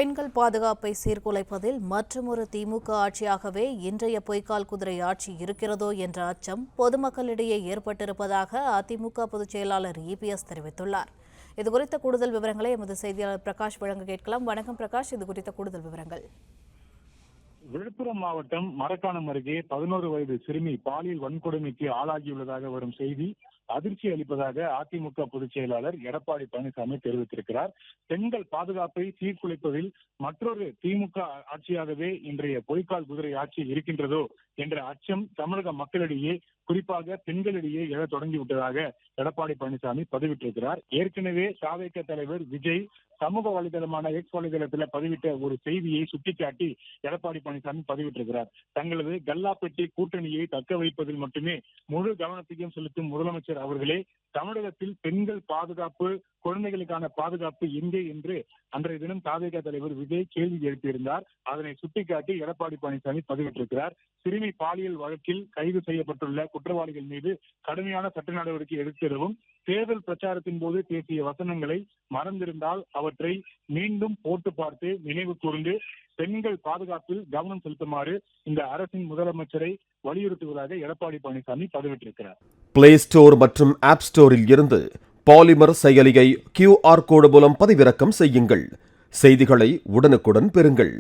பெண்கள் பாதுகாப்பை சீர்குலைப்பதில் மற்றுமொரு திமுக ஆட்சியாகவே இன்றைய பொய்க்கால் குதிரை ஆட்சி இருக்கிறதோ என்ற அச்சம் பொதுமக்களிடையே ஏற்பட்டிருப்பதாக அதிமுக பொதுச் செயலாளர் இபிஎஸ் தெரிவித்துள்ளார். இதுகுறித்த கூடுதல் விவரங்களை எமது செய்தியாளர் பிரகாஷ் வழங்க கேட்கலாம். வணக்கம் பிரகாஷ், இது குறித்த கூடுதல் விவரங்கள். விழுப்புரம் மாவட்டம் மரக்காணம் அருகே 11 வயது சிறுமி பாலியல் வன்கொடுமைக்கு ஆளாகியுள்ளதாக வரும் செய்தி அதிர்ச்சி அளிப்பதாக அதிமுக பொதுச் செயலாளர் எடப்பாடி பழனிசாமி தெரிவித்திருக்கிறார். பெண்கள் பாதுகாப்பை சீர்குலைப்பதில் மற்றொரு திமுக ஆட்சியாகவே இன்றைய பொய்க்கால் குதிரை ஆட்சி இருக்கின்றதோ என்ற அச்சம் தமிழக மக்களிடையே, குறிப்பாக பெண்களிடையே எழ தொடங்கிவிட்டதாக எடப்பாடி பழனிசாமி பதிவிட்டிருக்கிறார். ஏற்கனவே தாவேக தலைவர் விஜய் சமூக வலைதளமான எக்ஸ் வலைதளத்தில் பதிவிட்ட ஒரு செய்தியை சுட்டிக்காட்டி எடப்பாடி பழனிசாமி பதிவிட்டிருக்கிறார். தங்களது கல்லாப்பெட்டி கூட்டணியை தக்க வைப்பதில் மட்டுமே முழு கவனத்தையும் செலுத்தும் முதலமைச்சர் அவர்களே, தமிழகத்தில் பெண்கள் பாதுகாப்பு, குழந்தைகளுக்கான பாதுகாப்பு எங்கே என்று அன்றைய தினம் தாவேக தலைவர் விஜய் கேள்வி எழுப்பியிருந்தார். அதனை சுட்டிக்காட்டி எடப்பாடி பழனிசாமி பதிவிட்டிருக்கிறார். சிறுமி பாலியல் வழக்கில் கைது செய்யப்பட்டுள்ள குற்றவாளிகள் மீது கடுமையான சட்ட நடவடிக்கை எடுத்திடவும், தேர்தல் பிரச்சாரத்தின் போது பேசிய வசனங்களை மறந்திருந்தால் அவற்றை மீண்டும் போட்டு பார்த்து நினைவு கூர்ந்து பெண்கள் பாதுகாப்பில் கவனம் செலுத்துமாறு இந்த அரசின் முதலமைச்சரை வலியுறுத்துவதாக எடப்பாடி பழனிசாமி பதிவிட்டிருக்கிறார். பிளே ஸ்டோர் மற்றும் ஆப் ஸ்டோரில் இருந்து பாலிமர் செயலியை QR கோடு மூலம் பதிவிறக்கம் செய்யுங்கள். செய்திகளை உடனுக்குடன் பெறுங்கள்.